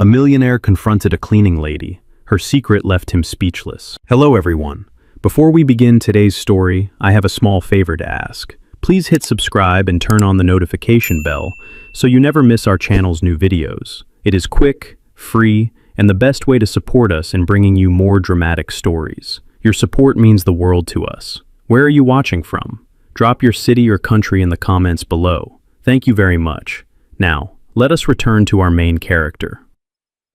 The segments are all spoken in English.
A millionaire confronted a cleaning lady. Her secret left him speechless. Hello everyone. Before we begin today's story, I have a small favor to ask. Please hit subscribe and turn on the notification bell so you never miss our channel's new videos. It is quick, free, and the best way to support us in bringing you more dramatic stories. Your support means the world to us. Where are you watching from? Drop your city or country in the comments below. Thank you very much. Now, let us return to our main character.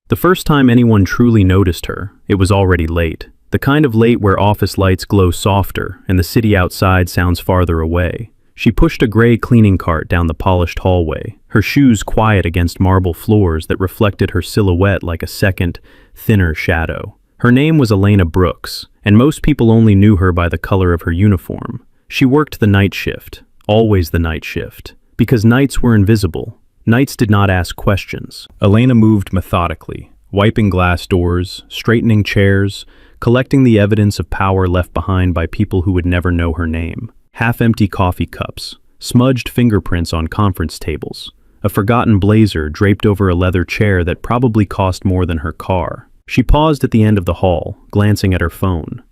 The first time anyone truly noticed her, it was already late. The kind of late where office lights glow softer and the city outside sounds farther away. She pushed a gray cleaning cart down the polished hallway, her shoes quiet against marble floors that reflected her silhouette like a second, thinner shadow. Her name was Elena Brooks, and most people only knew her by the color of her uniform. She worked the night shift, always the night shift, because nights were invisible. Nights did not ask questions. Elena moved methodically, wiping glass doors, straightening chairs, collecting the evidence of power left behind by people who would never know her name. Half-empty coffee cups, smudged fingerprints on conference tables, a forgotten blazer draped over a leather chair that probably cost more than her car. She paused at the end of the hall, glancing at her phone.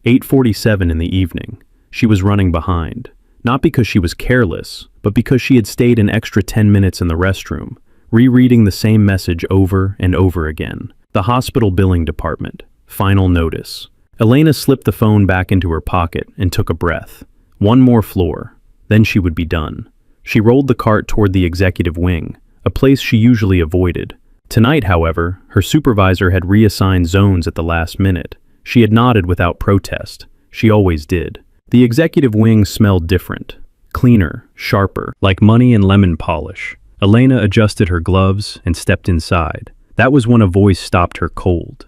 8:47 in the evening. She was running behind. Not because she was careless, but because she had stayed an extra 10 minutes in the restroom, rereading the same message over and over again. The hospital billing department. Final notice. Elena slipped the phone back into her pocket and took a breath. One more floor, then she would be done. She rolled the cart toward the executive wing, a place she usually avoided. Tonight, however, her supervisor had reassigned zones at the last minute. She had nodded without protest. She always did. The executive wing smelled different. Cleaner, sharper, like money and lemon polish. Elena adjusted her gloves and stepped inside. That was when a voice stopped her cold.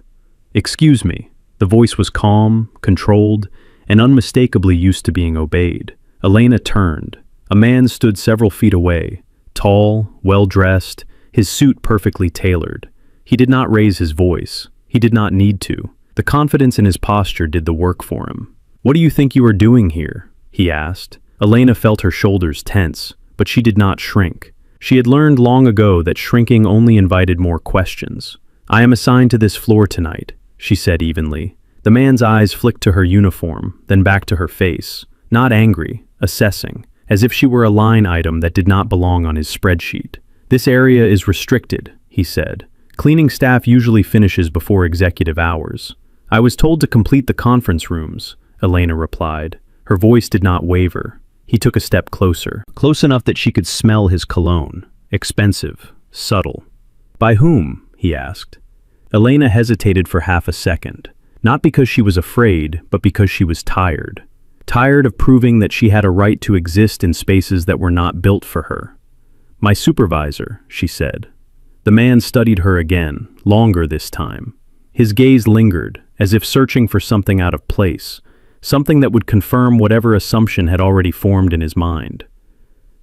"Excuse me." The voice was calm, controlled, and unmistakably used to being obeyed. Elena turned. A man stood several feet away, tall, well-dressed, his suit perfectly tailored. He did not raise his voice. He did not need to. The confidence in his posture did the work for him. "What do you think you are doing here?" he asked. Elena felt her shoulders tense, but she did not shrink. She had learned long ago that shrinking only invited more questions. "I am assigned to this floor tonight," she said evenly. The man's eyes flicked to her uniform, then back to her face, not angry, assessing, as if she were a line item that did not belong on his spreadsheet. "This area is restricted," he said. "Cleaning staff usually finishes before executive hours." "I was told to complete the conference rooms," Elena replied. Her voice did not waver. He took a step closer, close enough that she could smell his cologne. Expensive, subtle. "By whom?" he asked. Elena hesitated for half a second, not because she was afraid, but because she was tired. Tired of proving that she had a right to exist in spaces that were not built for her. "My supervisor," she said. The man studied her again, longer this time. His gaze lingered, as if searching for something out of place, something that would confirm whatever assumption had already formed in his mind.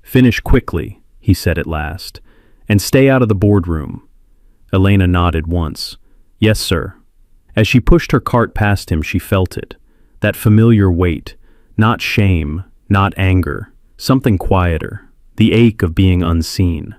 "Finish quickly," he said at last, "and stay out of the boardroom." Elena nodded once. "Yes, sir." As she pushed her cart past him, she felt it. That familiar weight, not shame, not anger, something quieter, the ache of being unseen.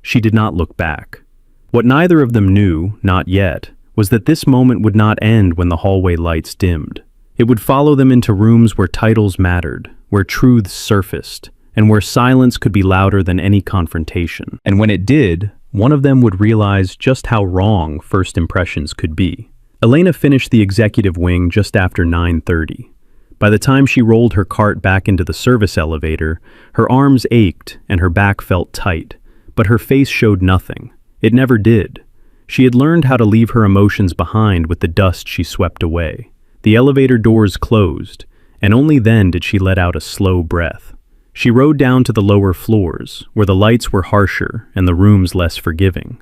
She did not look back. What neither of them knew, not yet, was that this moment would not end when the hallway lights dimmed. It would follow them into rooms where titles mattered, where truths surfaced, and where silence could be louder than any confrontation. And when it did, one of them would realize just how wrong first impressions could be. Elena finished the executive wing just after 9:30. By the time she rolled her cart back into the service elevator, her arms ached and her back felt tight, but her face showed nothing. It never did. She had learned how to leave her emotions behind with the dust she swept away. The elevator doors closed, and only then did she let out a slow breath. She rode down to the lower floors, where the lights were harsher and the rooms less forgiving.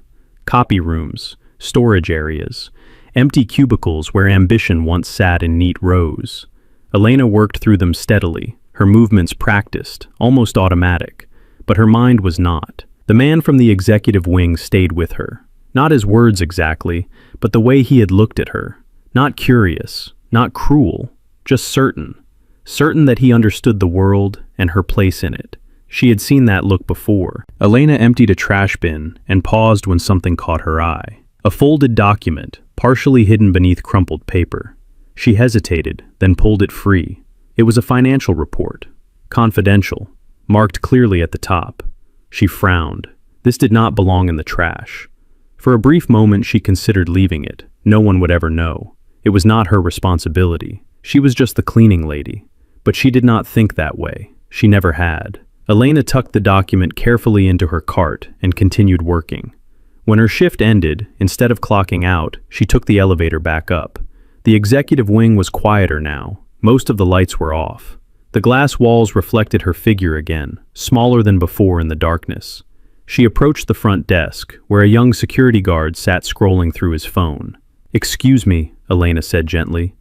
Copy rooms, storage areas, empty cubicles where ambition once sat in neat rows. Elena worked through them steadily, her movements practiced, almost automatic, but her mind was not. The man from the executive wing stayed with her. Not his words exactly, but the way he had looked at her. Not curious, not cruel, just certain. Certain that he understood the world and her place in it. She had seen that look before. Elena emptied a trash bin and paused when something caught her eye. A folded document, partially hidden beneath crumpled paper. She hesitated, then pulled it free. It was a financial report. Confidential, marked clearly at the top. She frowned. This did not belong in the trash. For a brief moment she considered leaving it. No one would ever know. It was not her responsibility. She was just the cleaning lady. But she did not think that way. She never had. Elena tucked the document carefully into her cart and continued working. When her shift ended, instead of clocking out, she took the elevator back up. The executive wing was quieter now. Most of the lights were off. The glass walls reflected her figure again, smaller than before in the darkness. She approached the front desk, where a young security guard sat scrolling through his phone. "Excuse me," Elena said gently.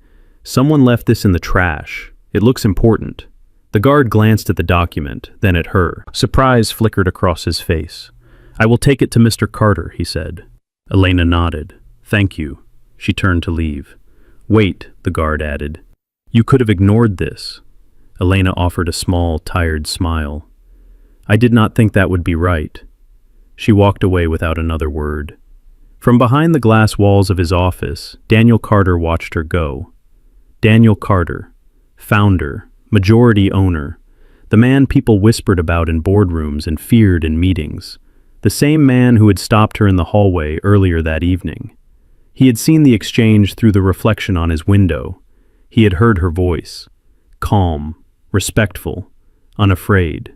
"Someone left this in the trash. It looks important." The guard glanced at the document, then at her. Surprise flickered across his face. "I will take it to Mr. Carter," he said. Elena nodded. "Thank you." She turned to leave. "Wait," the guard added. "You could have ignored this." Elena offered a small, tired smile. "I did not think that would be right." She walked away without another word. From behind the glass walls of his office, Daniel Carter watched her go. Daniel Carter, founder, majority owner, the man people whispered about in boardrooms and feared in meetings, the same man who had stopped her in the hallway earlier that evening. He had seen the exchange through the reflection on his window. He had heard her voice, calm, respectful, unafraid.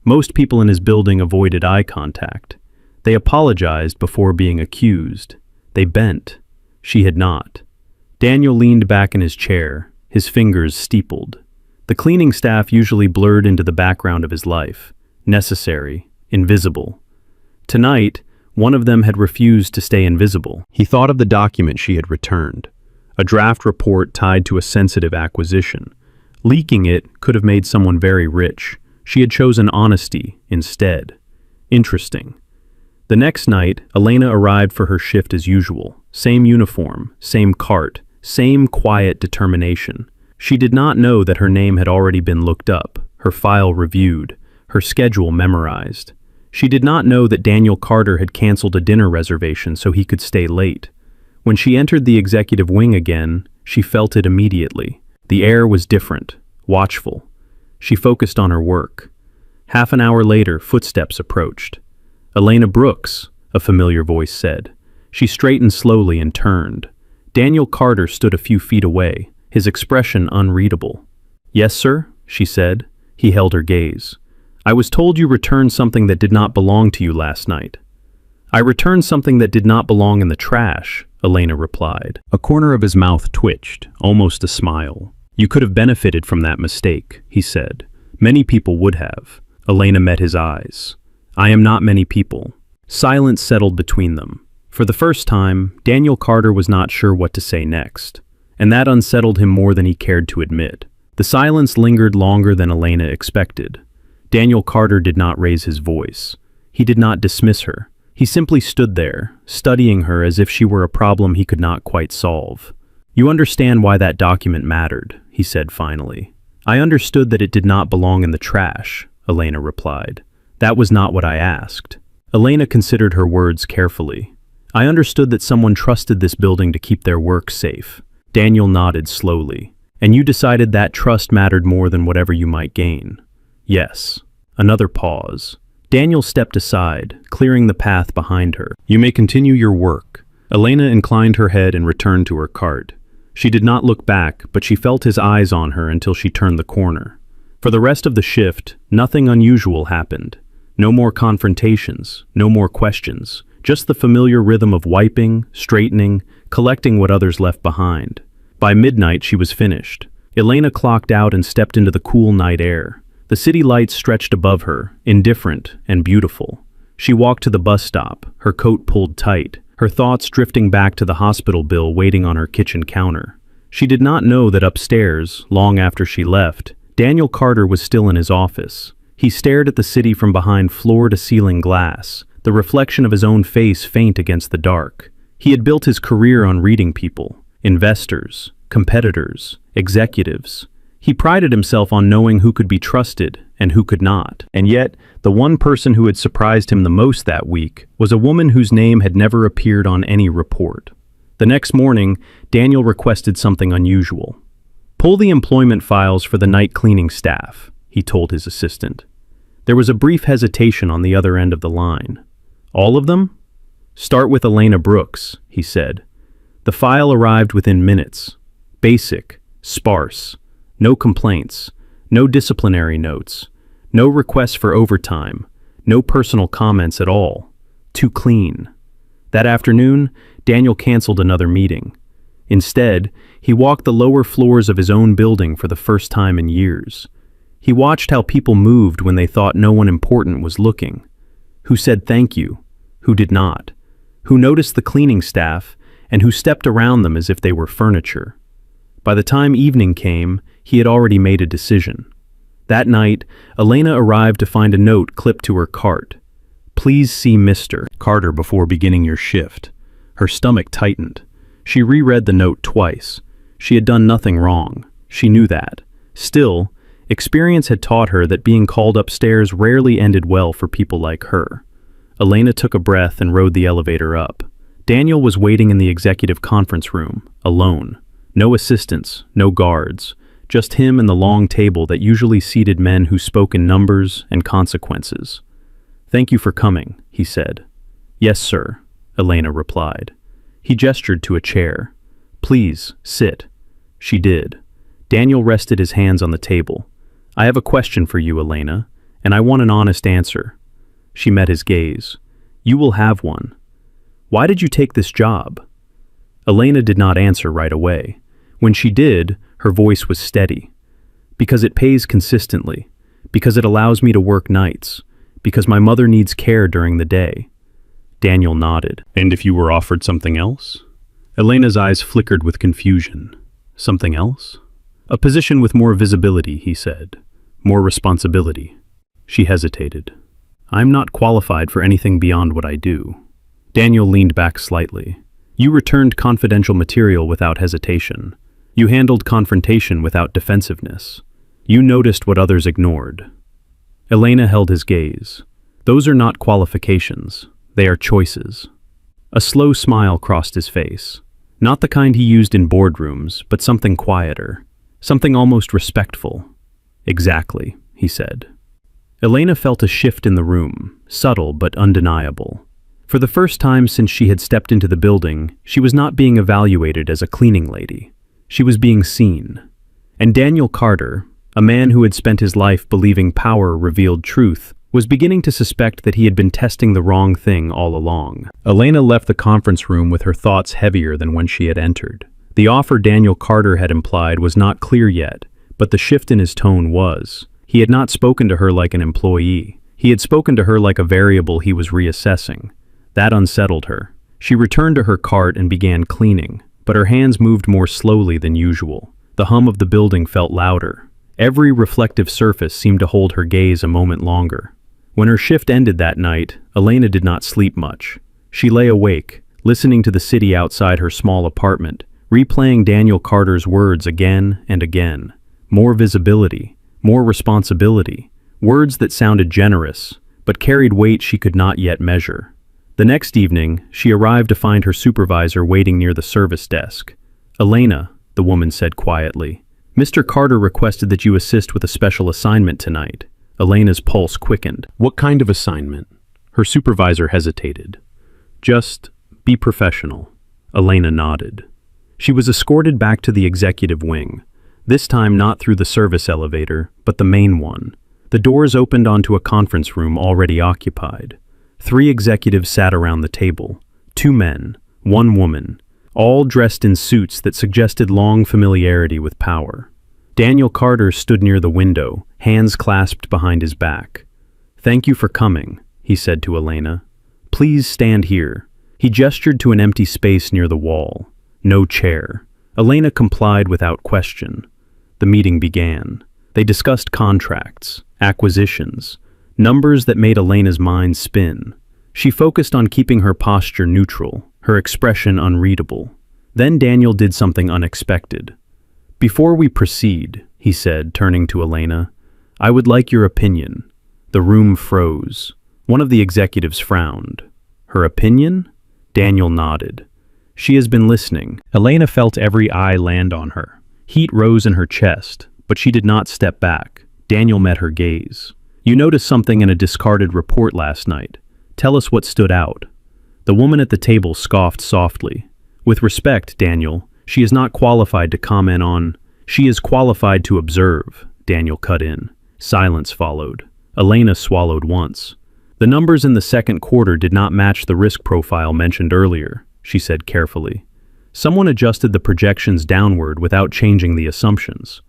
Most people in his building avoided eye contact. They apologized before being accused. They bent. She had not. Daniel leaned back in his chair, his fingers steepled. The cleaning staff usually blurred into the background of his life, necessary, invisible. Tonight, one of them had refused to stay invisible. He thought of the document she had returned, a draft report tied to a sensitive acquisition. Leaking it could have made someone very rich. She had chosen honesty instead. Interesting. The next night, Elena arrived for her shift as usual. Same uniform, same cart, same quiet determination. She did not know that her name had already been looked up, her file reviewed, her schedule memorized. She did not know that Daniel Carter had canceled a dinner reservation so he could stay late. When she entered the executive wing again, she felt it immediately. The air was different, watchful. She focused on her work. Half an hour later, footsteps approached. "Elena Brooks," a familiar voice said. She straightened slowly and turned. Daniel Carter stood a few feet away, his expression unreadable. "Yes, sir," she said. He held her gaze. "I was told you returned something that did not belong to you last night." "I returned something that did not belong in the trash," Elena replied. A corner of his mouth twitched, almost a smile. "You could have benefited from that mistake," he said. "Many people would have." Elena met his eyes. "I am not many people." Silence settled between them. For the first time, Daniel Carter was not sure what to say next, and that unsettled him more than he cared to admit. The silence lingered longer than Elena expected. Daniel Carter did not raise his voice. He did not dismiss her. He simply stood there, studying her as if she were a problem he could not quite solve. "You understand why that document mattered," he said finally. "I understood that it did not belong in the trash," Elena replied. "That was not what I asked." Elena considered her words carefully. "I understood that someone trusted this building to keep their work safe." Daniel nodded slowly. "And you decided that trust mattered more than whatever you might gain." "Yes." Another pause. Daniel stepped aside, clearing the path behind her. "You may continue your work." Elena inclined her head and returned to her cart. She did not look back, but she felt his eyes on her until she turned the corner. For the rest of the shift, nothing unusual happened. No more confrontations, no more questions, just the familiar rhythm of wiping, straightening, collecting what others left behind. By midnight, she was finished. Elena clocked out and stepped into the cool night air. The city lights stretched above her, indifferent and beautiful. She walked to the bus stop, her coat pulled tight, her thoughts drifting back to the hospital bill waiting on her kitchen counter. She did not know that upstairs, long after she left, Daniel Carter was still in his office. He stared at the city from behind floor-to-ceiling glass, the reflection of his own face faint against the dark. He had built his career on reading people, investors, competitors, executives. He prided himself on knowing who could be trusted and who could not. And yet, the one person who had surprised him the most that week was a woman whose name had never appeared on any report. The next morning, Daniel requested something unusual. "Pull the employment files for the night cleaning staff," he told his assistant. There was a brief hesitation on the other end of the line. "All of them?" "Start with Elena Brooks," he said. The file arrived within minutes. Basic, sparse, no complaints, no disciplinary notes, no requests for overtime, no personal comments at all. Too clean. That afternoon, Daniel canceled another meeting. Instead, he walked the lower floors of his own building for the first time in years. He watched how people moved when they thought no one important was looking. Who said thank you, who did not, who noticed the cleaning staff, and who stepped around them as if they were furniture. By the time evening came, he had already made a decision. That night, Elena arrived to find a note clipped to her cart. "Please see Mr. Carter before beginning your shift." Her stomach tightened. She reread the note twice. She had done nothing wrong. She knew that. Still, experience had taught her that being called upstairs rarely ended well for people like her. Elena took a breath and rode the elevator up. Daniel was waiting in the executive conference room, alone. No assistants, no guards, just him and the long table that usually seated men who spoke in numbers and consequences. "Thank you for coming," he said. "Yes, sir," Elena replied. He gestured to a chair. "Please, sit." She did. Daniel rested his hands on the table. "I have a question for you, Elena, and I want an honest answer." She met his gaze. "You will have one. Why did you take this job?" Elena did not answer right away. When she did, her voice was steady. "Because it pays consistently. Because it allows me to work nights. Because my mother needs care during the day." Daniel nodded. "And if you were offered something else?" Elena's eyes flickered with confusion. "Something else?" "A position with more visibility," he said. "More responsibility." She hesitated. "I'm not qualified for anything beyond what I do." Daniel leaned back slightly. "You returned confidential material without hesitation. You handled confrontation without defensiveness. You noticed what others ignored." Elena held his gaze. "Those are not qualifications. They are choices." A slow smile crossed his face. Not the kind he used in boardrooms, but something quieter. Something almost respectful. "Exactly," he said. Elena felt a shift in the room, subtle but undeniable. For the first time since she had stepped into the building, she was not being evaluated as a cleaning lady. She was being seen. And Daniel Carter, a man who had spent his life believing power revealed truth, was beginning to suspect that he had been testing the wrong thing all along. Elena left the conference room with her thoughts heavier than when she had entered. The offer Daniel Carter had implied was not clear yet, but the shift in his tone was. He had not spoken to her like an employee. He had spoken to her like a variable he was reassessing. That unsettled her. She returned to her cart and began cleaning, but her hands moved more slowly than usual. The hum of the building felt louder. Every reflective surface seemed to hold her gaze a moment longer. When her shift ended that night, Elena did not sleep much. She lay awake, listening to the city outside her small apartment, replaying Daniel Carter's words again and again. More visibility, more responsibility, words that sounded generous, but carried weight she could not yet measure. The next evening, she arrived to find her supervisor waiting near the service desk. "Elena," the woman said quietly, "Mr. Carter requested that you assist with a special assignment tonight." Elena's pulse quickened. "What kind of assignment?" Her supervisor hesitated. "Just be professional." Elena nodded. She was escorted back to the executive wing, this time not through the service elevator, but the main one. The doors opened onto a conference room already occupied. 3 executives sat around the table, 2 men, 1 woman, all dressed in suits that suggested long familiarity with power. Daniel Carter stood near the window, hands clasped behind his back. "Thank you for coming," he said to Elena. "Please stand here." He gestured to an empty space near the wall. No chair. Elena complied without question. The meeting began. They discussed contracts, acquisitions, numbers that made Elena's mind spin. She focused on keeping her posture neutral, her expression unreadable. Then Daniel did something unexpected. "Before we proceed," he said, turning to Elena. "I would like your opinion." The room froze. One of the executives frowned. "Her opinion?" Daniel nodded. "She has been listening." Elena felt every eye land on her. Heat rose in her chest, but she did not step back. Daniel met her gaze. "You noticed something in a discarded report last night. Tell us what stood out." The woman at the table scoffed softly. "With respect, Daniel, she is not qualified to comment on—" "She is qualified to observe," Daniel cut in. Silence followed. Elena swallowed once. "The numbers in the second quarter did not match the risk profile mentioned earlier," she said carefully. "Someone adjusted the projections downward without changing the assumptions."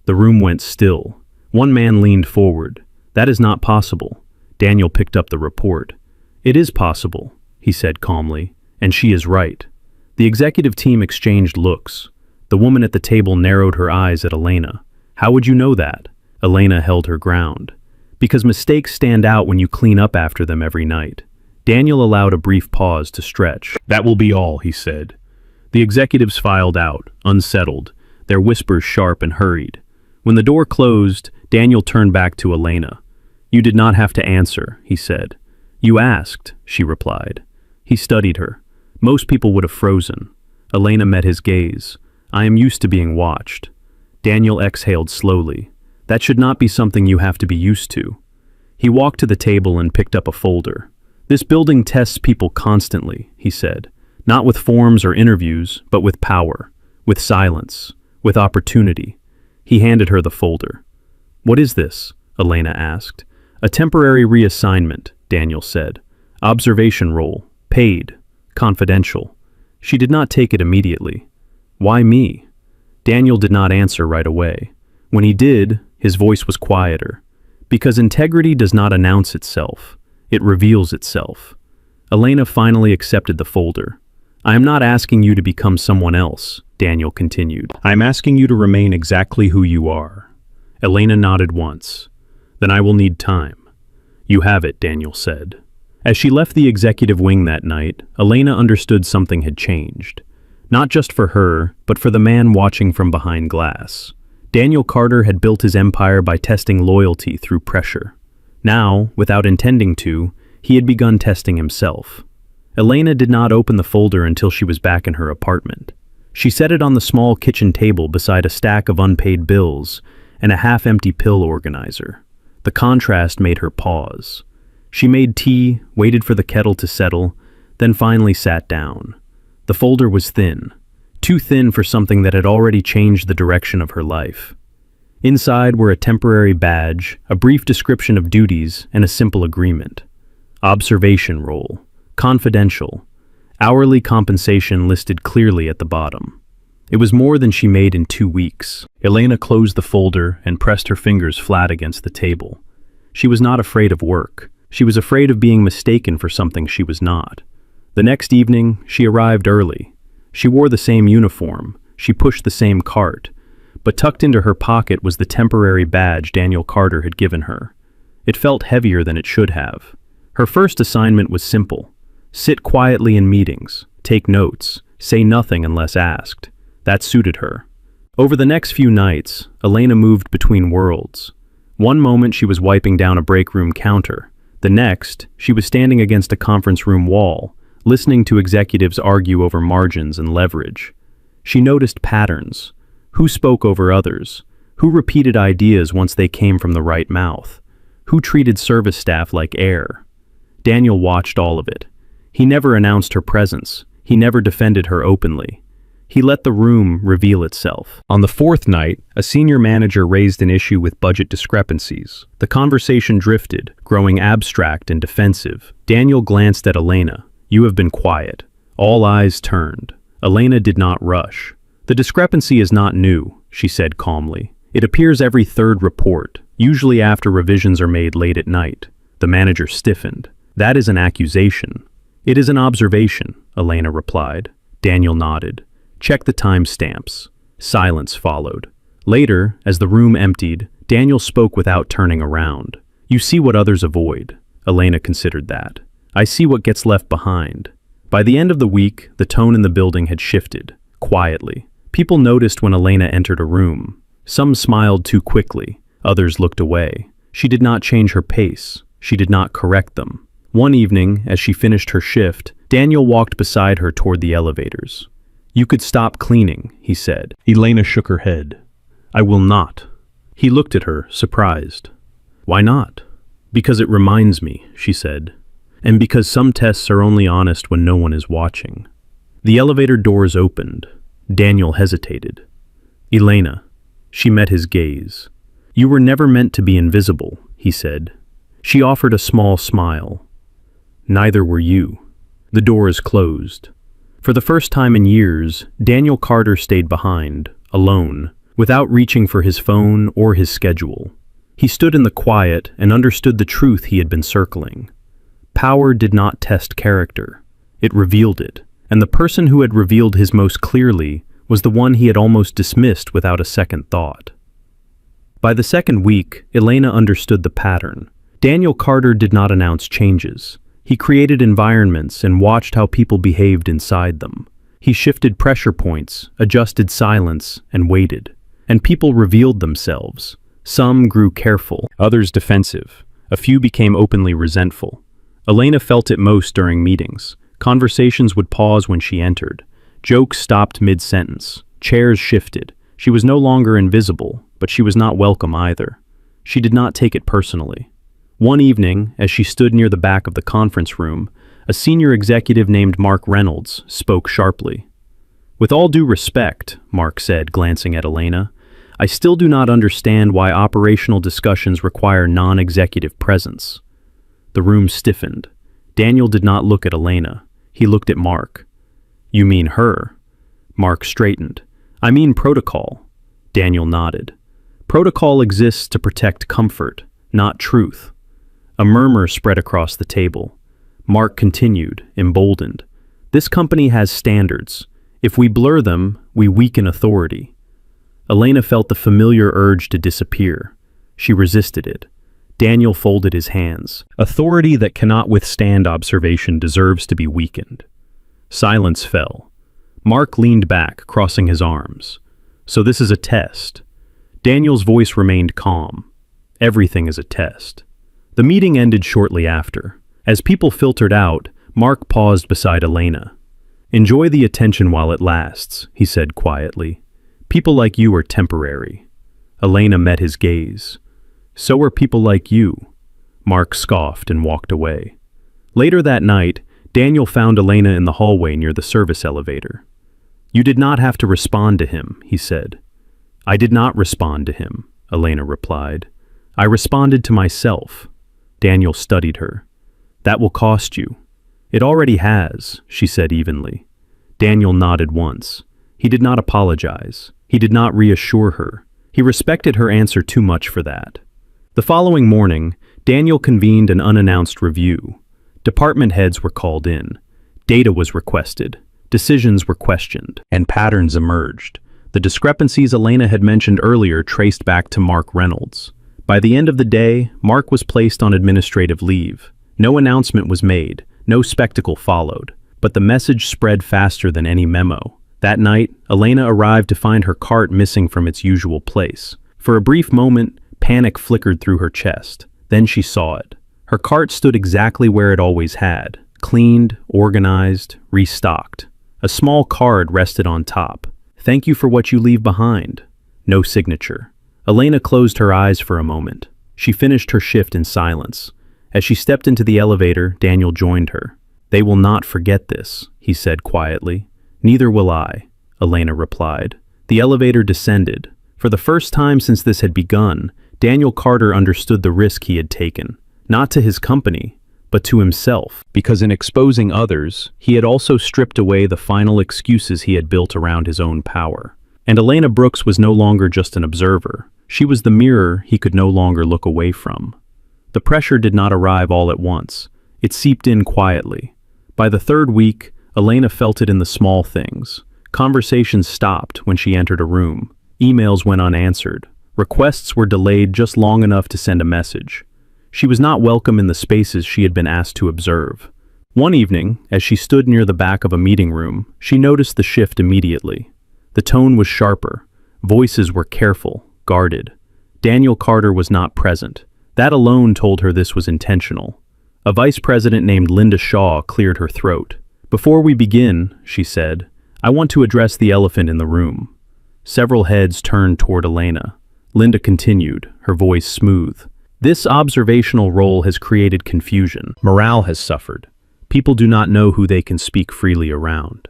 The room went still. One man leaned forward. "That is not possible." Daniel picked up the report. "It is possible," he said calmly, "and she is right." The executive team exchanged looks. The woman at the table narrowed her eyes at Elena. "How would you know that?" Elena held her ground. "Because mistakes stand out when you clean up after them every night." Daniel allowed a brief pause to stretch. "That will be all," he said. The executives filed out, unsettled, their whispers sharp and hurried. When the door closed, Daniel turned back to Elena. "You did not have to answer," he said. "You asked," she replied. He studied her. Most people would have frozen. Elena met his gaze. "I am used to being watched." Daniel exhaled slowly. "That should not be something you have to be used to." He walked to the table and picked up a folder. "This building tests people constantly," he said. "Not with forms or interviews, but with power, with silence, with opportunity." He handed her the folder. "What is this?" Elena asked. "A temporary reassignment," Daniel said. "Observation role, paid, confidential." She did not take it immediately. "Why me?" Daniel did not answer right away. When he did, his voice was quieter. "Because integrity does not announce itself. It reveals itself." Elena finally accepted the folder. "I am not asking you to become someone else," Daniel continued. "I am asking you to remain exactly who you are." Elena nodded once. "Then I will need time." "You have it," Daniel said. As she left the executive wing that night, Elena understood something had changed. Not just for her, but for the man watching from behind glass. Daniel Carter had built his empire by testing loyalty through pressure. Now, without intending to, he had begun testing himself. Elena did not open the folder until she was back in her apartment. She set it on the small kitchen table beside a stack of unpaid bills and a half-empty pill organizer. The contrast made her pause. She made tea, waited for the kettle to settle, then finally sat down. The folder was thin, too thin for something that had already changed the direction of her life. Inside were a temporary badge, a brief description of duties, and a simple agreement. Observation role, confidential, hourly compensation listed clearly at the bottom. It was more than she made in 2 weeks. Elena closed the folder and pressed her fingers flat against the table. She was not afraid of work. She was afraid of being mistaken for something she was not. The next evening, she arrived early. She wore the same uniform. She pushed the same cart. But tucked into her pocket was the temporary badge Daniel Carter had given her. It felt heavier than it should have. Her first assignment was simple. Sit quietly in meetings, take notes, say nothing unless asked. That suited her. Over the next few nights, Elena moved between worlds. One moment she was wiping down a break room counter. The next, she was standing against a conference room wall, listening to executives argue over margins and leverage. She noticed patterns. Who spoke over others? Who repeated ideas once they came from the right mouth? Who treated service staff like air? Daniel watched all of it. He never announced her presence. He never defended her openly. He let the room reveal itself. On the fourth night, a senior manager raised an issue with budget discrepancies. The conversation drifted, growing abstract and defensive. Daniel glanced at Elena. "You have been quiet." All eyes turned. Elena did not rush. "The discrepancy is not new," she said calmly. "It appears every third report, usually after revisions are made late at night." The manager stiffened. "That is an accusation." "It is an observation," Elena replied. Daniel nodded. "Check the timestamps." Silence followed. Later, as the room emptied, Daniel spoke without turning around. "You see what others avoid." Elena considered that. "I see what gets left behind." By the end of the week, the tone in the building had shifted, quietly. People noticed when Elena entered a room. Some smiled too quickly, others looked away. She did not change her pace. She did not correct them. One evening, as she finished her shift, Daniel walked beside her toward the elevators. "You could stop cleaning," he said. Elena shook her head. "I will not." He looked at her, surprised. "Why not?" "Because it reminds me," she said. "And because some tests are only honest when no one is watching." The elevator doors opened. Daniel hesitated. "Elena." She met his gaze. "You were never meant to be invisible," he said. She offered a small smile. "Neither were you." The doors closed. For the first time in years, Daniel Carter stayed behind, alone, without reaching for his phone or his schedule. He stood in the quiet and understood the truth he had been circling. Power did not test character. It revealed it, and the person who had revealed his most clearly was the one he had almost dismissed without a second thought. By the second week, Elena understood the pattern. Daniel Carter did not announce changes. He created environments and watched how people behaved inside them. He shifted pressure points, adjusted silence, and waited. And people revealed themselves. Some grew careful, others defensive. A few became openly resentful. Elena felt it most during meetings. Conversations would pause when she entered. Jokes stopped mid-sentence. Chairs shifted. She was no longer invisible, but she was not welcome either. She did not take it personally. One evening, as she stood near the back of the conference room, a senior executive named Mark Reynolds spoke sharply. "With all due respect," Mark said, glancing at Elena, "I still do not understand why operational discussions require non-executive presence." The room stiffened. Daniel did not look at Elena. He looked at Mark. "You mean her?" Mark straightened. "I mean protocol." Daniel nodded. "Protocol exists to protect comfort, not truth." A murmur spread across the table. Mark continued, emboldened. "This company has standards. If we blur them, we weaken authority." Elena felt the familiar urge to disappear. She resisted it. Daniel folded his hands. Authority that cannot withstand observation deserves to be weakened. Silence fell. Mark leaned back, crossing his arms. "So this is a test." Daniel's voice remained calm. "Everything is a test." The meeting ended shortly after. As people filtered out, Mark paused beside Elena. "Enjoy the attention while it lasts," he said quietly. "People like you are temporary." Elena met his gaze. "So are people like you." Mark scoffed and walked away. Later that night, Daniel found Elena in the hallway near the service elevator. "You did not have to respond to him," he said. "I did not respond to him," Elena replied. "I responded to myself." Daniel studied her. "That will cost you." "It already has," she said evenly. Daniel nodded once. He did not apologize. He did not reassure her. He respected her answer too much for that. The following morning, Daniel convened an unannounced review. Department heads were called in. Data was requested. Decisions were questioned. And patterns emerged. The discrepancies Elena had mentioned earlier traced back to Mark Reynolds. By the end of the day, Mark was placed on administrative leave. No announcement was made, no spectacle followed, but the message spread faster than any memo. That night, Elena arrived to find her cart missing from its usual place. For a brief moment, panic flickered through her chest. Then she saw it. Her cart stood exactly where it always had, cleaned, organized, restocked. A small card rested on top. "Thank you for what you leave behind." No signature. Elena closed her eyes for a moment. She finished her shift in silence. As she stepped into the elevator, Daniel joined her. "They will not forget this," he said quietly. "Neither will I," Elena replied. The elevator descended. For the first time since this had begun, Daniel Carter understood the risk he had taken, not to his company, but to himself, because in exposing others, he had also stripped away the final excuses he had built around his own power. And Elena Brooks was no longer just an observer. She was the mirror he could no longer look away from. The pressure did not arrive all at once. It seeped in quietly. By the third week, Elena felt it in the small things. Conversations stopped when she entered a room. Emails went unanswered. Requests were delayed just long enough to send a message. She was not welcome in the spaces she had been asked to observe. One evening, as she stood near the back of a meeting room, she noticed the shift immediately. The tone was sharper. Voices were careful, guarded. Daniel Carter was not present. That alone told her this was intentional. A vice president named Linda Shaw cleared her throat. "Before we begin," she said, "I want to address the elephant in the room." Several heads turned toward Elena. Linda continued, her voice smooth. "This observational role has created confusion. Morale has suffered. People do not know who they can speak freely around."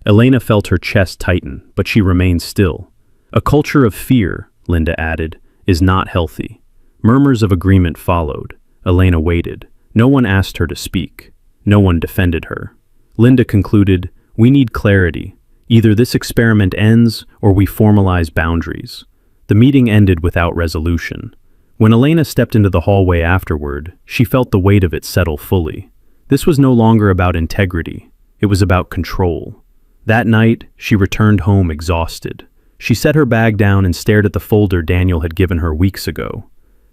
Elena felt her chest tighten, but she remained still. "A culture of fear," Linda added, "is not healthy." Murmurs of agreement followed. Elena waited. No one asked her to speak. No one defended her. Linda concluded, "We need clarity. Either this experiment ends or we formalize boundaries." The meeting ended without resolution. When Elena stepped into the hallway afterward, she felt the weight of it settle fully. This was no longer about integrity. It was about control. That night, she returned home exhausted. She set her bag down and stared at the folder Daniel had given her weeks ago.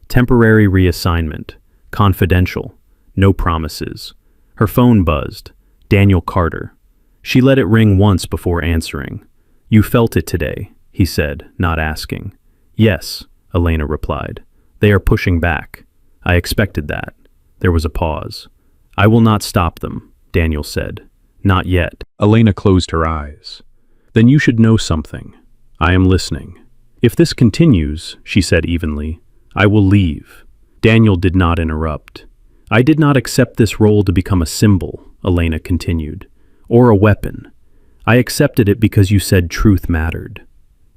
Temporary reassignment. Confidential. No promises. Her phone buzzed. Daniel Carter. She let it ring once before answering. "You felt it today," he said, not asking. "Yes," Elena replied. "They are pushing back. I expected that." There was a pause. "I will not stop them," Daniel said. "Not yet." Elena closed her eyes. "Then you should know something. I am listening." "If this continues," she said evenly, "I will leave." Daniel did not interrupt. "I did not accept this role to become a symbol," Elena continued, "or a weapon. I accepted it because you said truth mattered."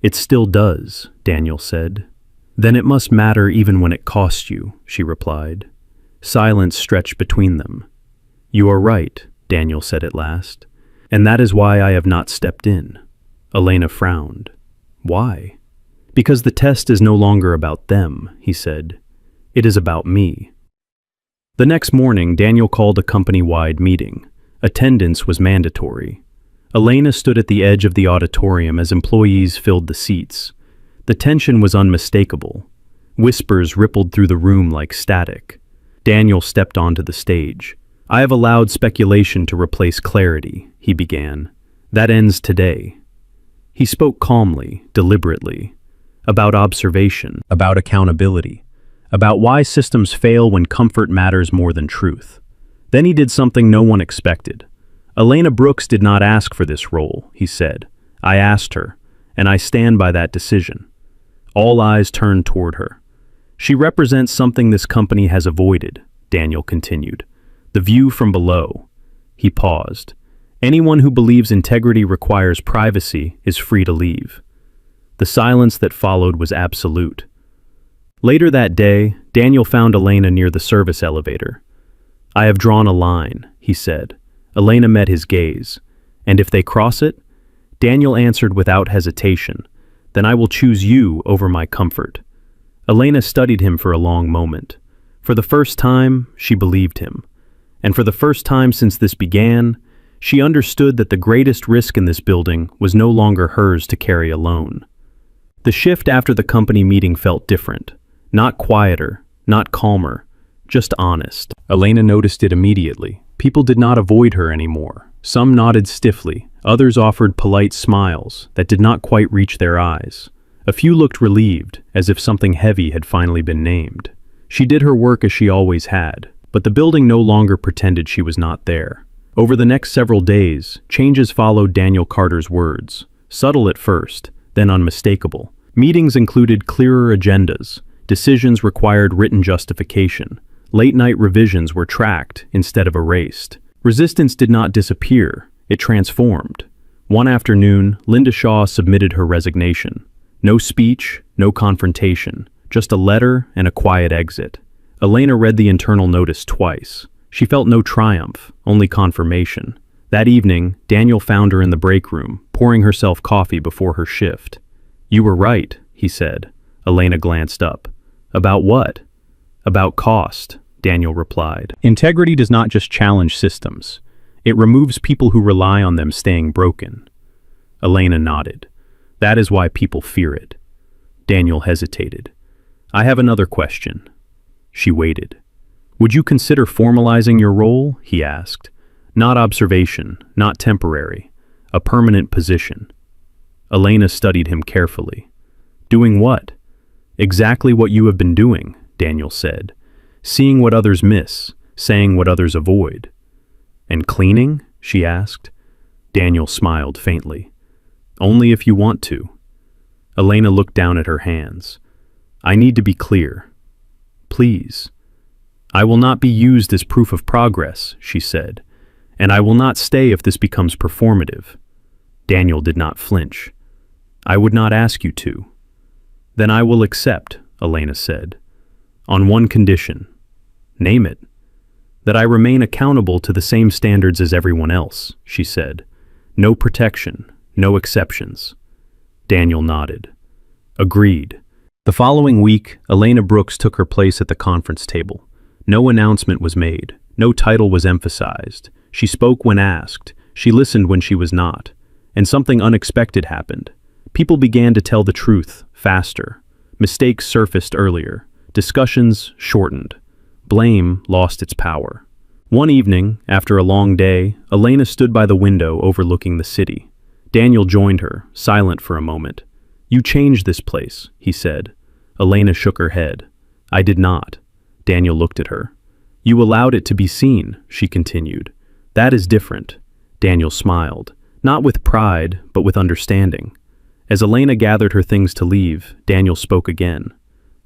"It still does," Daniel said. "Then it must matter even when it costs you," she replied. Silence stretched between them. "You are right," Daniel said at last, "and that is why I have not stepped in." Elena frowned. "Why?" "Because the test is no longer about them," he said. "It is about me." The next morning, Daniel called a company-wide meeting. Attendance was mandatory. Elena stood at the edge of the auditorium as employees filled the seats. The tension was unmistakable. Whispers rippled through the room like static. Daniel stepped onto the stage. "I have allowed speculation to replace clarity," he began. "That ends today." He spoke calmly, deliberately, about observation, about accountability, about why systems fail when comfort matters more than truth. Then he did something no one expected. "Elena Brooks did not ask for this role," he said. "I asked her, and I stand by that decision." All eyes turned toward her. "She represents something this company has avoided," Daniel continued. "The view from below." He paused. "Anyone who believes integrity requires privacy is free to leave." The silence that followed was absolute. Later that day, Daniel found Elena near the service elevator. "I have drawn a line," he said. Elena met his gaze. "And if they cross it?" Daniel answered without hesitation. "Then I will choose you over my comfort." Elena studied him for a long moment. For the first time, she believed him. And for the first time since this began, she understood that the greatest risk in this building was no longer hers to carry alone. The shift after the company meeting felt different. Not quieter, not calmer, just honest. Elena noticed it immediately. People did not avoid her anymore. Some nodded stiffly, others offered polite smiles that did not quite reach their eyes. A few looked relieved, as if something heavy had finally been named. She did her work as she always had, but the building no longer pretended she was not there. Over the next several days, changes followed Daniel Carter's words, subtle at first, then unmistakable. Meetings included clearer agendas. Decisions required written justification. Late-night revisions were tracked instead of erased. Resistance did not disappear, it transformed. One afternoon, Linda Shaw submitted her resignation. No speech, no confrontation, just a letter and a quiet exit. Elena read the internal notice twice. She felt no triumph, only confirmation. That evening, Daniel found her in the break room, pouring herself coffee before her shift. "You were right," he said. Elena glanced up. "About what?" "About cost," Daniel replied. "Integrity does not just challenge systems. It removes people who rely on them staying broken." Elena nodded. "That is why people fear it." Daniel hesitated. "I have another question." She waited. "Would you consider formalizing your role?" he asked. "Not observation, not temporary. A permanent position." Elena studied him carefully. "Doing what?" Exactly what you have been doing, Daniel said. Seeing what others miss, saying what others avoid. And cleaning? She asked. Daniel smiled faintly. Only if you want to. Elena looked down at her hands. I need to be clear. Please. I will not be used as proof of progress, she said, and I will not stay if this becomes performative. Daniel did not flinch. I would not ask you to. Then I will accept, Elena said. On one condition. Name it. That I remain accountable to the same standards as everyone else, she said. No protection, no exceptions. Daniel nodded. Agreed. The following week, Elena Brooks took her place at the conference table. No announcement was made. No title was emphasized. She spoke when asked. She listened when she was not. And something unexpected happened. People began to tell the truth faster. Mistakes surfaced earlier. Discussions shortened. Blame lost its power. One evening, after a long day, Elena stood by the window overlooking the city. Daniel joined her, silent for a moment. You changed this place, he said. Elena shook her head. I did not. Daniel looked at her. You allowed it to be seen, she continued. That is different. Daniel smiled, not with pride, but with understanding. As Elena gathered her things to leave, Daniel spoke again.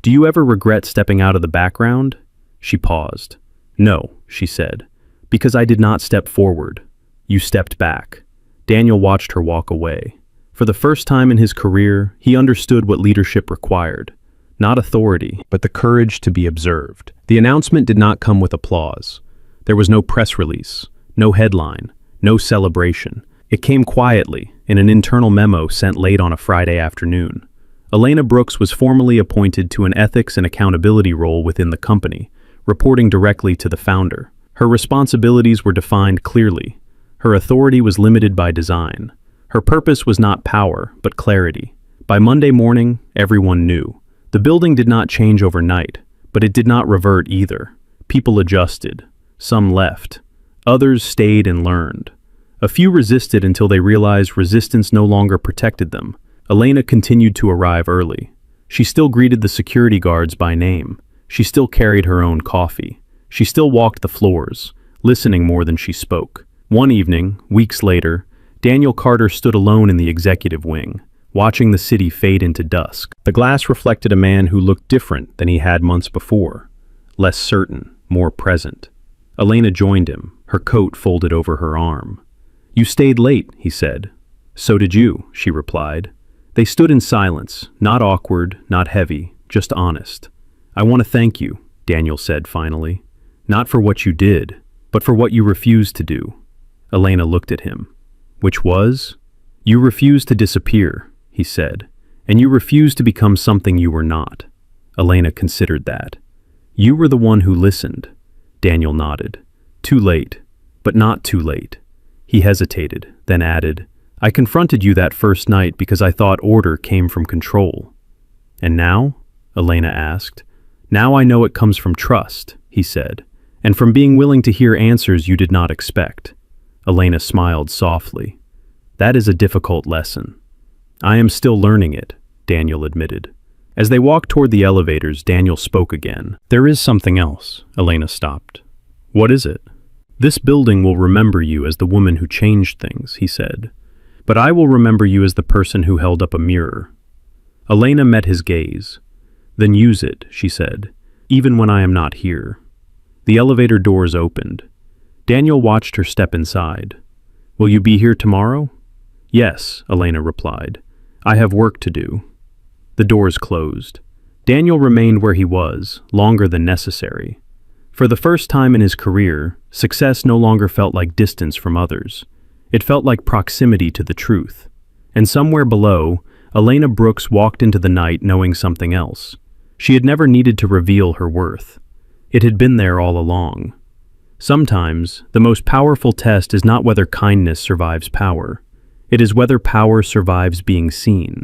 Do you ever regret stepping out of the background? She paused. No, she said, because I did not step forward. You stepped back. Daniel watched her walk away. For the first time in his career, he understood what leadership required. Not authority, but the courage to be observed. The announcement did not come with applause. There was no press release, no headline, no celebration. It came quietly, in an internal memo sent late on a Friday afternoon. Elena Brooks was formally appointed to an ethics and accountability role within the company, reporting directly to the founder. Her responsibilities were defined clearly. Her authority was limited by design. Her purpose was not power, but clarity. By Monday morning, everyone knew. The building did not change overnight, but it did not revert either. People adjusted. Some left. Others stayed and learned. A few resisted until they realized resistance no longer protected them. Elena continued to arrive early. She still greeted the security guards by name. She still carried her own coffee. She still walked the floors, listening more than she spoke. One evening, weeks later, Daniel Carter stood alone in the executive wing, watching the city fade into dusk. The glass reflected a man who looked different than he had months before, less certain, more present. Elena joined him, her coat folded over her arm. You stayed late, he said. So did you, she replied. They stood in silence, not awkward, not heavy, just honest. I want to thank you, Daniel said finally. Not for what you did, but for what you refused to do. Elena looked at him. Which was? You refused to disappear, he said, and you refused to become something you were not. Elena considered that. You were the one who listened. Daniel nodded. Too late, but not too late. He hesitated, then added, I confronted you that first night because I thought order came from control. And now? Elena asked. Now I know it comes from trust, he said, and from being willing to hear answers you did not expect. Elena smiled softly. That is a difficult lesson. I am still learning it, Daniel admitted. As they walked toward the elevators, Daniel spoke again. There is something else, Elena stopped. What is it? This building will remember you as the woman who changed things, he said. But I will remember you as the person who held up a mirror. Elena met his gaze. Then use it, she said, even when I am not here. The elevator doors opened. Daniel watched her step inside. Will you be here tomorrow? Yes, Elena replied. I have work to do. The doors closed. Daniel remained where he was, longer than necessary. For the first time in his career, success no longer felt like distance from others. It felt like proximity to the truth. And somewhere below, Elena Brooks walked into the night knowing something else. She had never needed to reveal her worth. It had been there all along. Sometimes, the most powerful test is not whether kindness survives power. It is whether power survives being seen.